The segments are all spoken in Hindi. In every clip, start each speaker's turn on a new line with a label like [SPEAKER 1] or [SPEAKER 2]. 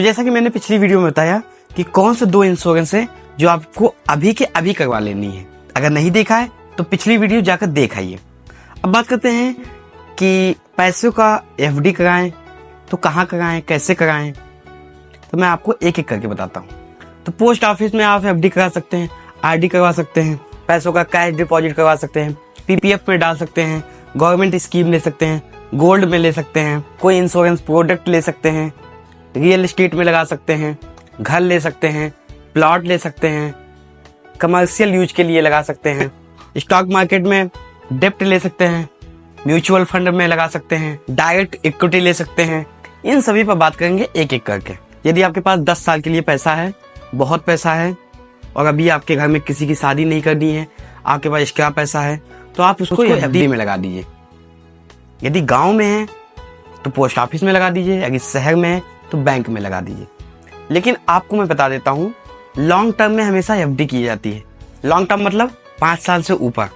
[SPEAKER 1] जैसा कि मैंने पिछली वीडियो में बताया कि कौन से 2 इंश्योरेंस है जो आपको अभी के अभी करवा लेनी है। अगर नहीं देखा है तो पिछली वीडियो जाकर देख आइए। अब बात करते हैं कि पैसों का एफडी कराएं तो कहाँ कराएं, कैसे कराएं, तो मैं आपको एक एक करके बताता हूँ। तो पोस्ट ऑफिस में आप एफडी करा सकते हैं, आरडी करवा सकते हैं, पैसों का कैश डिपॉजिट करवा सकते हैं, पीपीएफ में डाल सकते हैं, गवर्नमेंट स्कीम ले सकते हैं, गोल्ड में ले सकते हैं, कोई इंश्योरेंस प्रोडक्ट ले सकते हैं, रियल एस्टेट में लगा सकते हैं, घर ले सकते हैं, प्लॉट ले सकते हैं, कमर्शियल यूज के लिए लगा सकते हैं, स्टॉक मार्केट में डेप्ट ले सकते हैं, म्यूचुअल फंड में लगा सकते हैं, डायरेक्ट इक्विटी ले सकते हैं। इन सभी पर बात करेंगे एक एक करके। यदि आपके पास 10 साल के लिए पैसा है, बहुत पैसा है, और अभी आपके घर में किसी की शादी नहीं करनी है, आपके पास एक्स्ट्रा पैसा है, तो आप उसको एफडी में लगा दीजिए। यदि गांव में है तो पोस्ट ऑफिस में लगा दीजिए, यदि शहर में है तो बैंक में लगा दीजिए। लेकिन आपको मैं बता देता हूँ, लॉन्ग टर्म में हमेशा एफडी की जाती है। लॉन्ग टर्म मतलब 5 साल से ऊपर।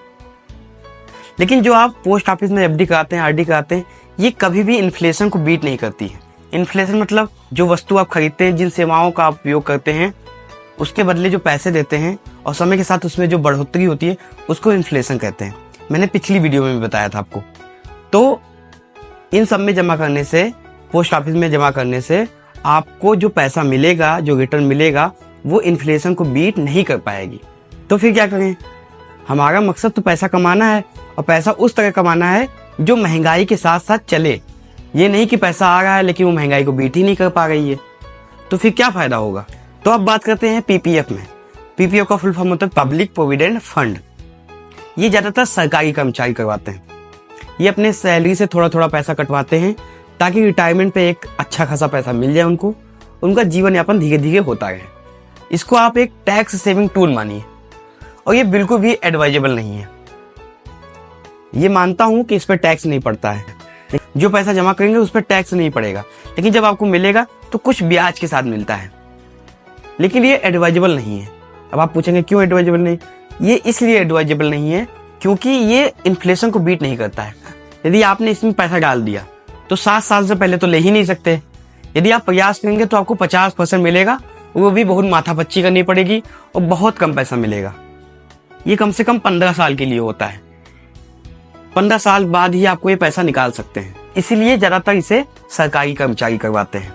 [SPEAKER 1] लेकिन जो आप पोस्ट ऑफिस में एफडी कराते हैं, आरडी कराते हैं, ये कभी भी इन्फ्लेशन को बीट नहीं करती है। इन्फ्लेशन मतलब जो वस्तु आप खरीदते हैं, जिन सेवाओं का आप उपयोग करते हैं, उसके बदले जो पैसे देते हैं और समय के साथ उसमें जो बढ़ोतरी होती है, उसको इन्फ्लेशन कहते हैं। मैंने पिछली वीडियो में भी बताया था आपको। तो इन सब में जमा करने से, पोस्ट ऑफिस में जमा करने से आपको जो पैसा मिलेगा, जो रिटर्न मिलेगा, वो इन्फ्लेशन को बीट नहीं कर पाएगी। तो फिर क्या करें? हमारा मकसद तो पैसा कमाना है, और पैसा उस तरह कमाना है जो महंगाई के साथ साथ चले। ये नहीं कि पैसा आ रहा है लेकिन वो महंगाई को बीट ही नहीं कर पा रही है, तो फिर क्या फायदा होगा। तो अब बात करते हैं पीपीएफ में। पीपीएफ का फुल फॉर्म होता है पब्लिक प्रोविडेंट फंड। ये ज्यादातर सरकारी कर्मचारी करवाते हैं। ये अपने सैलरी से थोड़ा थोड़ा पैसा कटवाते हैं ताकि रिटायरमेंट पे एक अच्छा खासा पैसा मिल जाए उनको, उनका जीवन यापन धीरे धीरे होता रहे। इसको आप एक टैक्स सेविंग टूल मानिए, और ये बिल्कुल भी एडवाइजेबल नहीं है। ये मानता हूं कि इस पर टैक्स नहीं पड़ता है, जो पैसा जमा करेंगे उस पर टैक्स नहीं पड़ेगा, लेकिन जब आपको मिलेगा तो कुछ ब्याज के साथ मिलता है। लेकिन ये एडवाइजेबल नहीं है। अब आप पूछेंगे क्यों एडवाइजेबल नहीं? ये इसलिए एडवाइजेबल नहीं है क्योंकि ये इन्फ्लेशन को बीट नहीं करता है। यदि आपने इसमें पैसा डाल दिया तो 7 साल से पहले तो ले ही नहीं सकते। यदि आप प्रयास करेंगे तो आपको 50% मिलेगा, वो भी बहुत माथापच्ची करनी पड़ेगी और बहुत कम पैसा मिलेगा। ये कम से कम 15 साल के लिए होता है। 15 साल बाद ही आपको ये पैसा निकाल सकते हैं। इसीलिए ज्यादातर इसे सरकारी कर्मचारी करवाते हैं।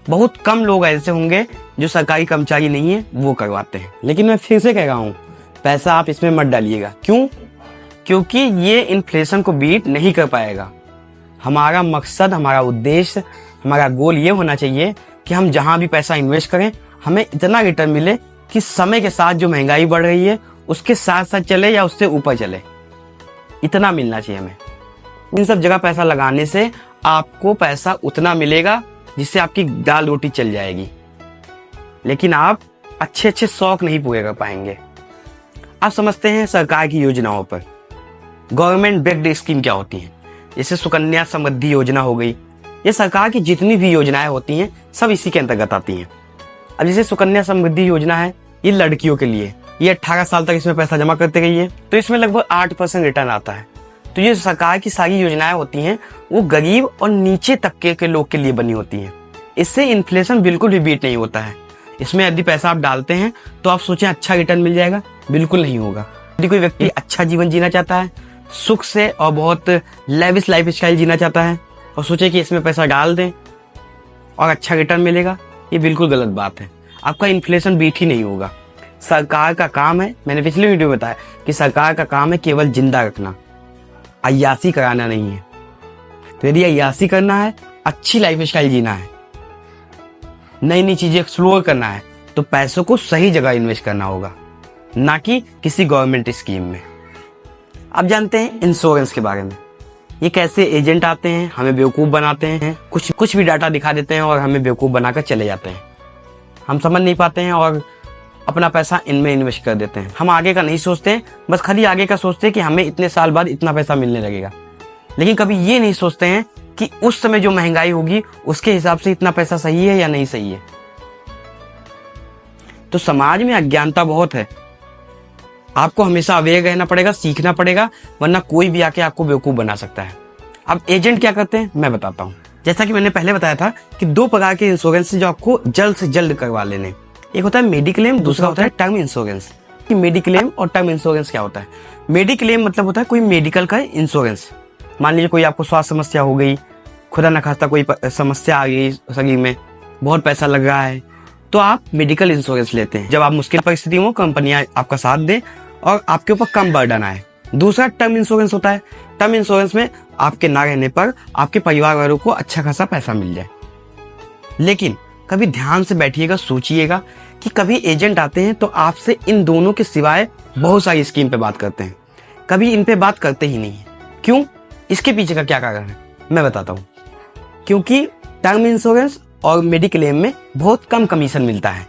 [SPEAKER 1] बहुत कम लोग ऐसे होंगे जो सरकारी कर्मचारी नहीं है वो करवाते हैं। लेकिन मैं फिर से कह रहा हूँ, पैसा आप इसमें मत डालिएगा। क्यों? क्योंकि ये इन्फ्लेशन को बीट नहीं कर पाएगा। हमारा मकसद, हमारा उद्देश्य, हमारा गोल ये होना चाहिए कि हम जहां भी पैसा इन्वेस्ट करें, हमें इतना रिटर्न मिले कि समय के साथ जो महंगाई बढ़ रही है उसके साथ साथ चले या उससे ऊपर चले। इतना मिलना चाहिए हमें। इन सब जगह पैसा लगाने से आपको पैसा उतना मिलेगा जिससे आपकी दाल रोटी चल जाएगी, लेकिन आप अच्छे अच्छे शौक नहीं पूरे कर पाएंगे। आप समझते हैं सरकार की योजनाओं पर। गवर्नमेंट बेस्ड स्कीम क्या होती है? जैसे सुकन्या समृद्धि योजना हो गई। ये सरकार की जितनी भी योजनाएं होती हैं सब इसी के अंतर्गत आती हैं। अब जैसे सुकन्या समृद्धि योजना है, ये लड़कियों के लिए। ये 18 साल तक इसमें पैसा जमा करते रहिए तो इसमें लगभग 8% रिटर्न आता है। तो ये सरकार की सारी योजनाएं होती हैं वो गरीब और नीचे तबके के लोग के लिए बनी होती हैं। इससे इन्फ्लेशन बिल्कुल भी बीट नहीं होता है। इसमें यदि पैसा आप डालते हैं तो आप सोचें अच्छा रिटर्न मिल जाएगा, बिल्कुल नहीं होगा। यदि कोई व्यक्ति अच्छा जीवन जीना चाहता है, सुख से और बहुत लेविश लाइफ स्टाइल जीना चाहता है, और सोचे कि इसमें पैसा डाल दें और अच्छा रिटर्न मिलेगा, ये बिल्कुल गलत बात है। आपका इन्फ्लेशन बीट ही नहीं होगा। सरकार का काम है, मैंने पिछले वीडियो में बताया कि सरकार का काम है केवल जिंदा रखना, अय्यासी कराना नहीं है। तो यदि अय्यासी करना है, अच्छी लाइफ स्टाइल जीना है, नई नई चीजें एक्सप्लोर करना है, तो पैसों को सही जगह इन्वेस्ट करना होगा, ना कि किसी गवर्नमेंट स्कीम में। अब जानते हैं इंश्योरेंस के बारे में। ये कैसे एजेंट आते हैं, हमें बेवकूफ बनाते हैं, कुछ भी डाटा दिखा देते हैं और हमें बेवकूफ बनाकर चले जाते हैं। हम समझ नहीं पाते हैं और अपना पैसा इनमें इन्वेस्ट कर देते हैं। हम आगे का नहीं सोचते हैं, बस खाली आगे का सोचते हैं कि हमें इतने साल बाद इतना पैसा मिलने लगेगा। लेकिन कभी ये नहीं सोचते हैं कि उस समय जो महंगाई होगी उसके हिसाब से इतना पैसा सही है या नहीं सही है। तो समाज में अज्ञानता बहुत है। आपको हमेशा अवेयर रहना पड़ेगा, सीखना पड़ेगा, वरना कोई भी आके आपको बेवकूफ बना सकता है। अब एजेंट क्या करते हैं मैं बताता हूँ। जैसा कि मैंने पहले बताया था कि 2 प्रकार के इंश्योरेंस जो आपको जल्द से जल्द करवा लेने। एक होता है मेडिक्लेम, दूसरा होता है टर्म इंश्योरेंस। मेडिक्लेम और टर्म इंश्योरेंस क्या होता है? मेडिक्लेम मतलब होता है कोई मेडिकल का इंश्योरेंस। मान लीजिए कोई आपको स्वास्थ्य समस्या हो गई, खुदा न खास्ता कोई समस्या आ गई शरीर में, बहुत पैसा लग रहा है, तो आप मेडिकल इंश्योरेंस लेते हैं। जब आप मुश्किल परिस्थिति में, कंपनियां आपका साथ दें और आपके ऊपर कम बर्डन आए। दूसरा टर्म इंश्योरेंस होता है। टर्म इंश्योरेंस में आपके ना रहने पर आपके परिवार वालों को अच्छा खासा पैसा मिल जाए। लेकिन कभी ध्यान से बैठिएगा, सोचिएगा कि कभी एजेंट आते हैं तो आपसे इन दोनों के सिवाय बहुत सारी स्कीम पे बात करते हैं, कभी इन पे बात करते ही नहीं है। क्यों? इसके पीछे का क्या कारण है मैं बताता हूँ। क्योंकि टर्म इंश्योरेंस और मेडिक्लेम में बहुत कम कमीशन मिलता है।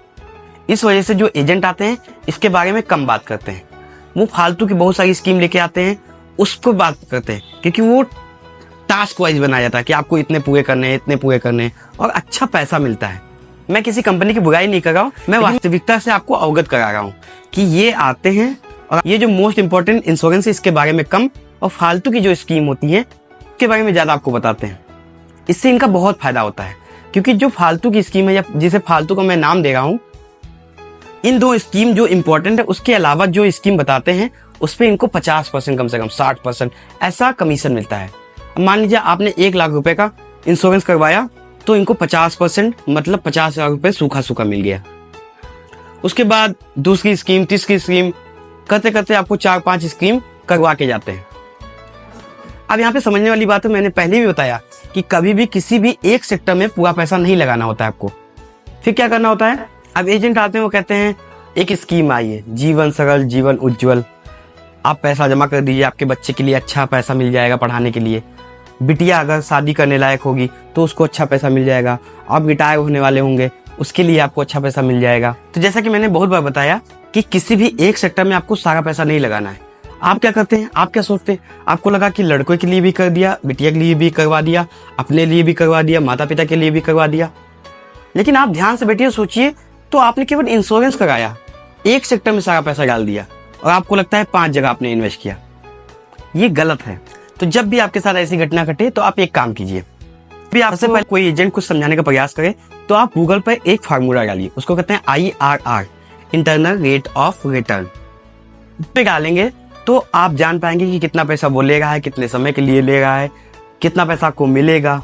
[SPEAKER 1] इस वजह से जो एजेंट आते हैं इसके बारे में कम बात करते हैं। वो फालतू की बहुत सारी स्कीम लेके आते हैं, उस पर बात करते हैं, क्योंकि वो टास्क वाइज बनाया जाता है कि आपको इतने पूरे करने हैं, इतने पूरे करने हैं, और अच्छा पैसा मिलता है। मैं किसी कंपनी की बुराई नहीं कर रहा हूँ, मैं वास्तविकता से आपको अवगत करा रहा हूँ कि ये आते हैं और ये जो मोस्ट इंपॉर्टेंट इंश्योरेंस है इसके बारे में कम, और फालतू की जो स्कीम होती है उसके बारे में ज्यादा आपको बताते हैं। इससे इनका बहुत फायदा होता है, क्योंकि जो फालतू की स्कीम है या जिसे फालतू का मैं नाम दे रहा हूँ, इन 2 स्कीम जो इंपॉर्टेंट है उसके अलावा जो स्कीम बताते हैं उस पर इनको 50% कम से कम 60% ऐसा कमीशन मिलता है। मान लीजिए आपने 1 लाख रुपए का इंश्योरेंस करवाया तो इनको 50% मतलब 50,000 रुपए सूखा सूखा मिल गया। उसके बाद दूसरी स्कीम, तीसरी स्कीम करते करते आपको 4-5 स्कीम करवा के जाते हैं। अब यहाँ पे समझने वाली बात है, मैंने पहले भी बताया कि कभी भी किसी भी एक सेक्टर में पूरा पैसा नहीं लगाना होता है आपको। फिर क्या करना होता है? अब एजेंट आते हैं, वो कहते हैं एक स्कीम आई है, जीवन सरल जीवन उज्जवल, आप पैसा जमा कर दीजिए, आपके बच्चे के लिए अच्छा पैसा मिल जाएगा पढ़ाने के लिए, बिटिया अगर शादी करने लायक होगी तो उसको अच्छा पैसा मिल जाएगा, आप रिटायर होने वाले होंगे उसके लिए आपको अच्छा पैसा मिल जाएगा। तो जैसा कि मैंने बहुत बार बताया कि किसी भी एक सेक्टर में आपको सारा पैसा नहीं लगाना है। आप क्या करते हैं, आप क्या सोचते हैं? आपको लगा कि लड़कों के लिए भी कर दिया, बिटिया के लिए भी करवा दिया, अपने लिए भी करवा दिया, माता पिता के लिए भी करवा दिया। लेकिन आप ध्यान से बैठिए, सोचिए, तो आपने केवल इंश्योरेंस कराया, एक सेक्टर में सारा पैसा डाल दिया और आपको लगता है 5 जगह आपने इन्वेस्ट किया। ये गलत है। तो जब भी आपके साथ ऐसी घटना घटे तो आप एक काम कीजिए, भी आपसे पहले कोई एजेंट कुछ समझाने का प्रयास करे तो आप गूगल पर एक फार्मूला डालिए, उसको कहते हैं IRR, internal rate of return. पे डालेंगे तो आप जान पाएंगे कि कितना पैसा वो ले रहा है, कितने समय के लिए ले रहा है, कितना पैसा आपको मिलेगा।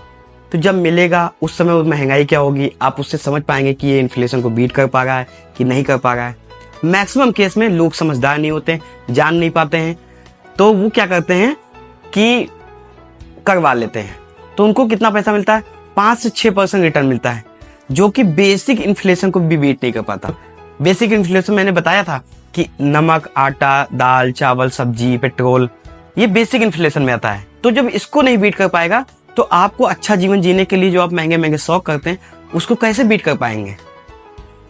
[SPEAKER 1] तो जब मिलेगा उस समय महंगाई क्या होगी, आप उससे समझ पाएंगे कि ये इन्फ्लेशन को बीट कर पा रहा है कि नहीं कर पा रहा है। मैक्सिमम केस में लोग समझदार नहीं होते, जान नहीं पाते हैं, तो वो क्या करते हैं कि करवा लेते हैं। तो उनको कितना पैसा मिलता है? 5 से 6% रिटर्न मिलता है, जो कि बेसिक इन्फ्लेशन को भी बीट नहीं कर पाता। बेसिक इन्फ्लेशन मैंने बताया था कि नमक, आटा, दाल, चावल, सब्जी, पेट्रोल, ये बेसिक इन्फ्लेशन में आता है। तो जब इसको नहीं बीट कर पाएगा तो आपको अच्छा जीवन जीने के लिए जो आप महंगे महंगे शौक करते हैं उसको कैसे बीट कर पाएंगे?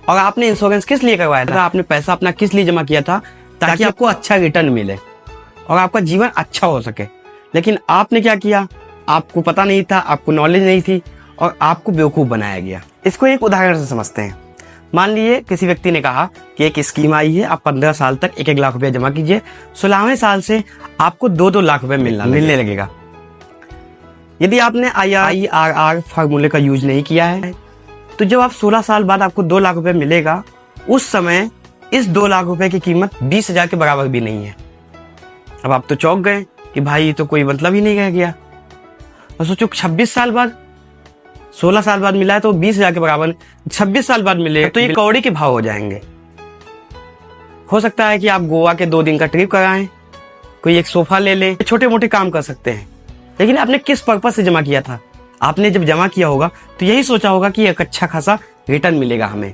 [SPEAKER 1] और आपने इंश्योरेंस किस लिए करवाया था? आपने पैसा अपना किस लिए जमा किया था? ताकि आपको अच्छा रिटर्न मिले और आपका जीवन अच्छा हो सके। लेकिन आपने क्या किया? आपको पता नहीं था, आपको नॉलेज नहीं थी और आपको बेवकूफ बनाया गया। इसको एक उदाहरण से समझते हैं। मान लीजिए किसी व्यक्ति ने कहा कि एक स्कीम आई है, आप 15 साल तक 1-1 लाख रुपया जमा कीजिए, 16वें साल से आपको 2-2 लाख रुपए मिलने लगेगा। यदि आपने IRR फार्मूले का यूज नहीं किया है तो जब आप 16 साल बाद आपको 2 लाख रुपए मिलेगा, उस समय इस 2 लाख रुपए की कीमत 20,000 के बराबर भी नहीं है। अब आप तो चौंक गए कि भाई तो कोई मतलब ही नहीं रह गया। और सोचो 26 साल बाद, 16 साल बाद मिला है तो 20,000 के बराबर, 26 साल बाद मिले तो ये कौड़ी के भाव हो जाएंगे। हो सकता है कि आप गोवा के 2 दिन का ट्रिप कराएं, कोई एक सोफा ले ले, छोटे मोटे काम कर सकते हैं। लेकिन आपने किस पर्पज से जमा किया था? आपने जब जमा किया होगा तो यही सोचा होगा कि एक अच्छा खासा रिटर्न मिलेगा हमें,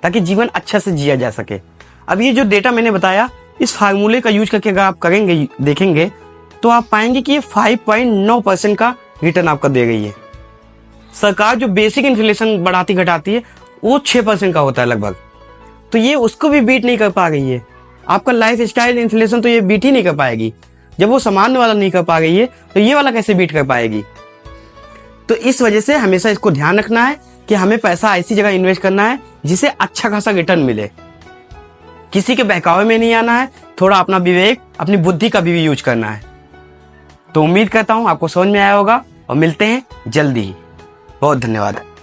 [SPEAKER 1] ताकि जीवन अच्छा से जिया जा सके। अब ये जो डेटा मैंने बताया, इस फार्मूले का यूज करके अगर आप करेंगे, देखेंगे तो आप पाएंगे कि ये 5.9% का रिटर्न आपका दे रही है। सरकार जो बेसिक इन्फ्लेशन बढ़ाती घटाती है वो 6% का होता है लगभग, तो ये उसको भी बीट नहीं कर पा रही है। आपका लाइफ स्टाइल इन्फ्लेशन तो ये बीट ही नहीं कर पाएगी। जब वो सामान्य वाला नहीं कर पा रही है तो ये वाला कैसे बीट कर पाएगी? तो इस वजह से हमेशा इसको ध्यान रखना है कि हमें पैसा ऐसी जगह इन्वेस्ट करना है जिसे अच्छा खासा रिटर्न मिले। किसी के बहकावे में नहीं आना है, थोड़ा अपना विवेक, अपनी बुद्धि का भी यूज करना है। तो उम्मीद करता हूं आपको समझ में आया होगा और मिलते हैं जल्दी ही। बहुत धन्यवाद।